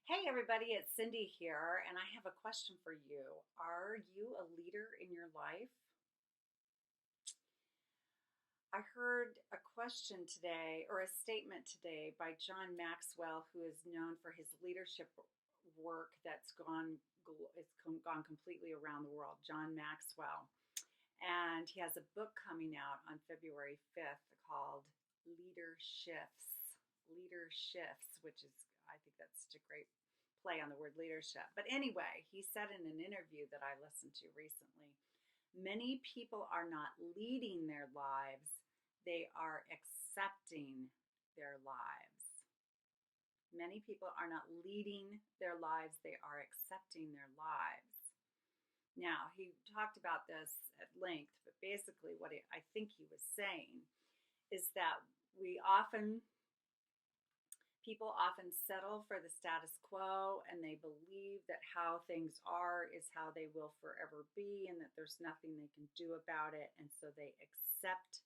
Hey everybody, it's Cindy here, and I have a question for you. Are you a leader in your life? I heard a question today, or a statement today, by John Maxwell, who is known for his leadership work that's gone completely around the world. John Maxwell, and he has a book coming out on February 5th called Leader Shifts, which is, I think that's such a great play on the word leadership. But anyway, he said in an interview that I listened to recently, many people are not leading their lives, they are accepting their lives. Many people are not leading their lives, they are accepting their lives. Now, he talked about this at length, but basically, what I think he was saying is that people often settle for the status quo, and they believe that how things are is how they will forever be, and that there's nothing they can do about it. And so they accept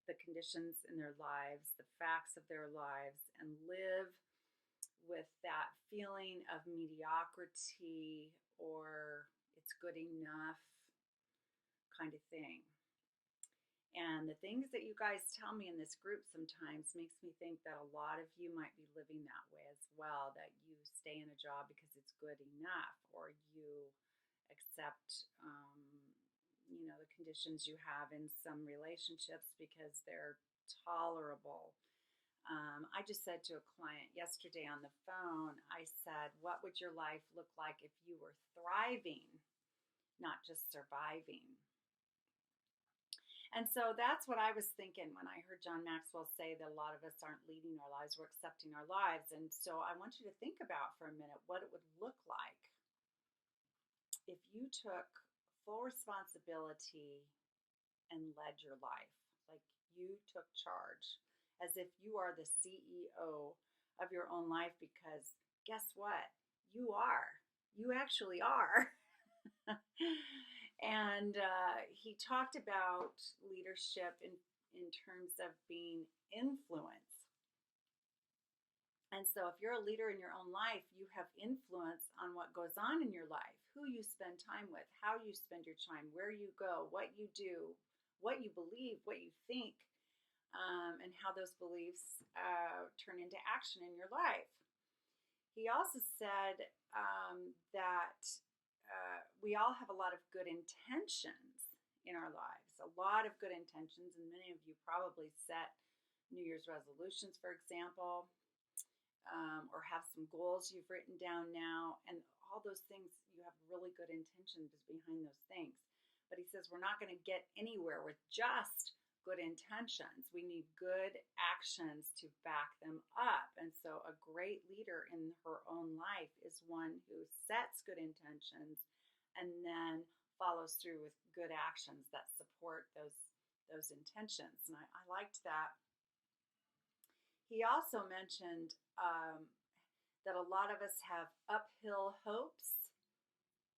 the conditions in their lives, the facts of their lives, and live with that feeling of mediocrity or it's good enough kind of thing. And the things that you guys tell me in this group sometimes makes me think that a lot of you might be living that way as well, that you stay in a job because it's good enough, or you accept, the conditions you have in some relationships because they're tolerable. I just said to a client yesterday on the phone, I said, what would your life look like if you were thriving, not just surviving? And so that's what I was thinking when I heard John Maxwell say that a lot of us aren't leading our lives, we're accepting our lives. And so I want you to think about for a minute what it would look like if you took full responsibility and led your life, like you took charge, as if you are the CEO of your own life, because guess what? You are. You actually are. And he talked about leadership in terms of being influence. And so, if you're a leader in your own life, you have influence on what goes on in your life, who you spend time with, how you spend your time, where you go, what you do, what you believe, what you think, and how those beliefs turn into action in your life. He also said that we all have a lot of good intentions in our lives, a lot of good intentions, and many of you probably set New Year's resolutions, for example, or have some goals you've written down now, and all those things, you have really good intentions behind those things. But he says we're not going to get anywhere with just good intentions. We need good actions to back them up. And so a great leader in her own life is one who sets good intentions and then follows through with good actions that support those intentions. And I liked that. He also mentioned that a lot of us have uphill hopes,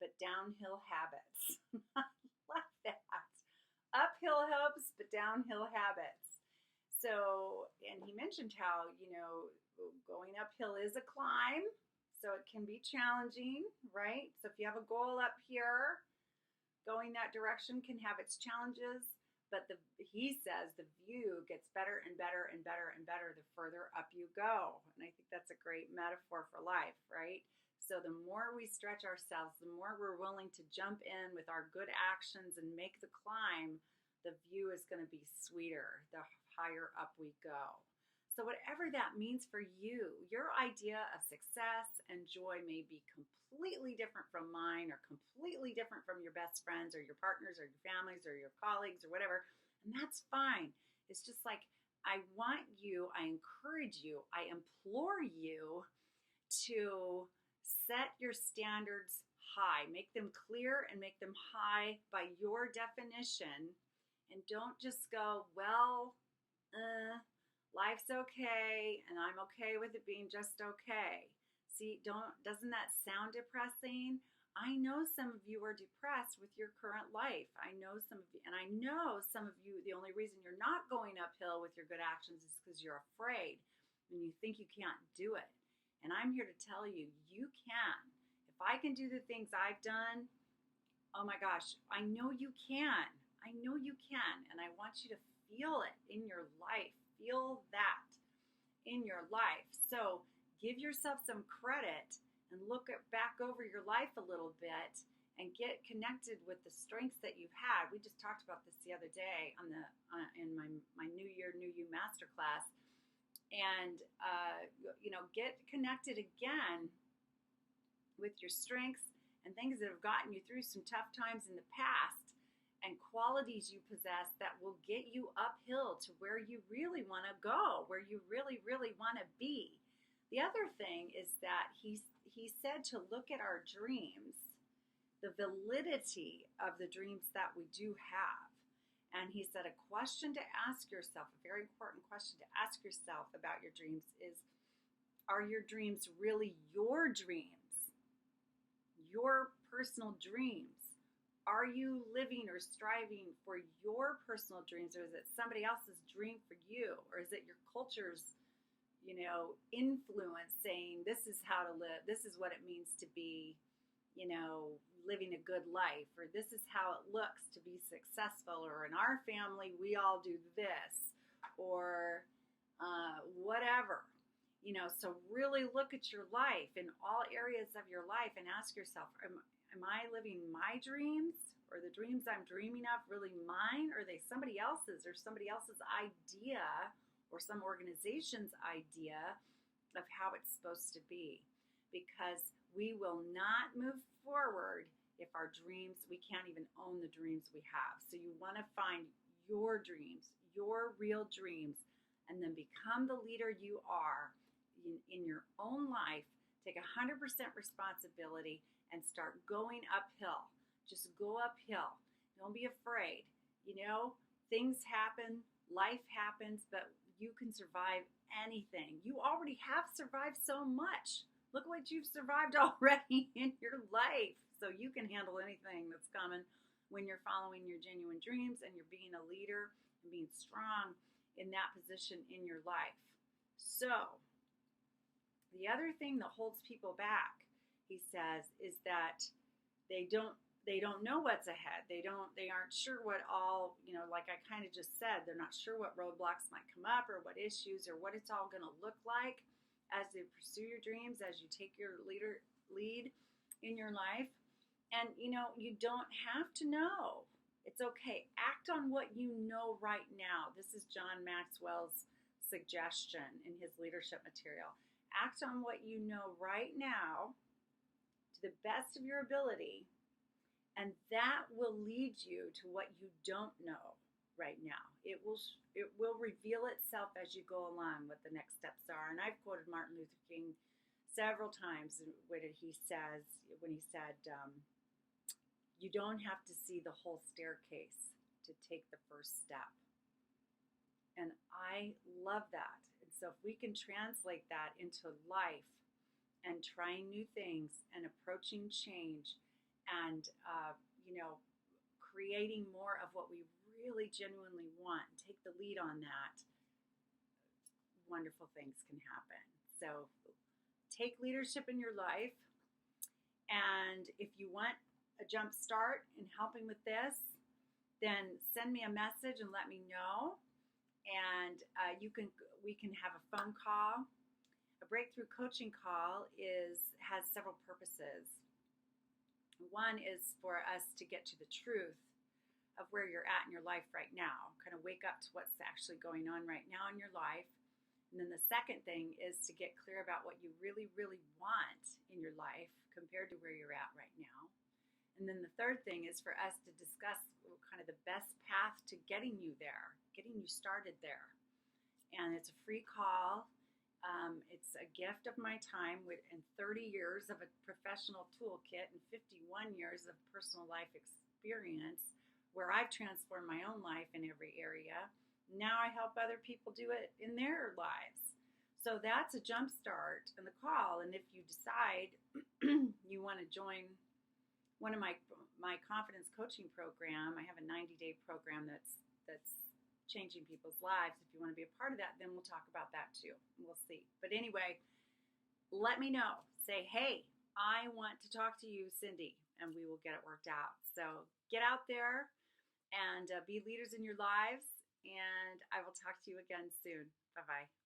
but downhill habits. I love that. Uphill hopes, but downhill habits. So, and he mentioned how, going uphill is a climb, so it can be challenging, right? So if you have a goal up here, going that direction can have its challenges, but he says the view gets better and better and better and better the further up you go. And I think that's a great metaphor for life, right? So the more we stretch ourselves, the more we're willing to jump in with our good actions and make the climb, the view is going to be sweeter the higher up we go. So whatever that means for you, your idea of success and joy may be completely different from mine, or completely different from your best friends or your partners or your families or your colleagues or whatever. And that's fine. It's just like, I encourage you, I implore you to set your standards high. Make them clear and make them high by your definition. And don't just go, well, life's okay, and I'm okay with it being just okay. See, doesn't that sound depressing? I know some of you are depressed with your current life. I know some of you, and I know some of you, the only reason you're not going uphill with your good actions is because you're afraid and you think you can't do it. And I'm here to tell you, you can. If I can do the things I've done, oh my gosh, I know you can. I know you can. And I want you to feel it in your life. Feel that in your life. So give yourself some credit and look back over your life a little bit and get connected with the strengths that you've had. We just talked about this the other day on in my New Year, New You masterclass. And, get connected again with your strengths and things that have gotten you through some tough times in the past and qualities you possess that will get you uphill to where you really want to go, where you really, really want to be. The other thing is that he said to look at our dreams, the validity of the dreams that we do have. And he said a question to ask yourself, a very important question to ask yourself about your dreams is, are your dreams really your dreams? Your personal dreams? Are you living or striving for your personal dreams, or is it somebody else's dream for you? Or is it your culture's, influence saying this is how to live, this is what it means to be, living a good life, or this is how it looks to be successful, or in our family, we all do this, or whatever. So really look at your life in all areas of your life and ask yourself, am I living my dreams? Or the dreams I'm dreaming of really mine? Or are they somebody else's, or somebody else's idea, or some organization's idea of how it's supposed to be? Because we will not move forward if our dreams, we can't even own the dreams we have. So you want to find your dreams, your real dreams, and then become the leader you are in your own life. Take 100% responsibility and start going uphill. Just go uphill. Don't be afraid. Things happen, life happens, but you can survive anything. You already have survived so much. Look what you've survived already in your life. So you can handle anything that's coming when you're following your genuine dreams and you're being a leader and being strong in that position in your life. So the other thing that holds people back, he says, is that they don't know what's ahead. They aren't sure what all, like I kind of just said, they're not sure what roadblocks might come up or what issues or what it's all going to look like as you pursue your dreams, as you take your lead in your life. And, you don't have to know. It's okay. Act on what you know right now. This is John Maxwell's suggestion in his leadership material. Act on what you know right now to the best of your ability, and that will lead you to what you don't know right now. It will reveal itself as you go along what the next steps are. And I've quoted Martin Luther King several times when he said, you don't have to see the whole staircase to take the first step. And I love that. And so if we can translate that into life and trying new things and approaching change and, creating more of what we really genuinely want, take the lead on that, wonderful things can happen. So take leadership in your life. And if you want a jump start in helping with this, then send me a message and let me know. And we can have a phone call. A breakthrough coaching call has several purposes. One is for us to get to the truth of where you're at in your life right now, kind of wake up to what's actually going on right now in your life. And then the second thing is to get clear about what you really, really want in your life compared to where you're at right now. And then the third thing is for us to discuss kind of the best path to getting you there, getting you started there. And it's a free call. It's a gift of my time and 30 years of a professional toolkit and 51 years of personal life experience where I've transformed my own life in every area. Now I help other people do it in their lives. So that's a jump start in the call. And if you decide you want to join one of my confidence coaching program, I have a 90-day program that's changing people's lives. If you want to be a part of that, then we'll talk about that too. We'll see. But anyway, let me know. Say, hey, I want to talk to you, Cindy, and we will get it worked out. So get out there and be leaders in your lives. And I will talk to you again soon. Bye bye.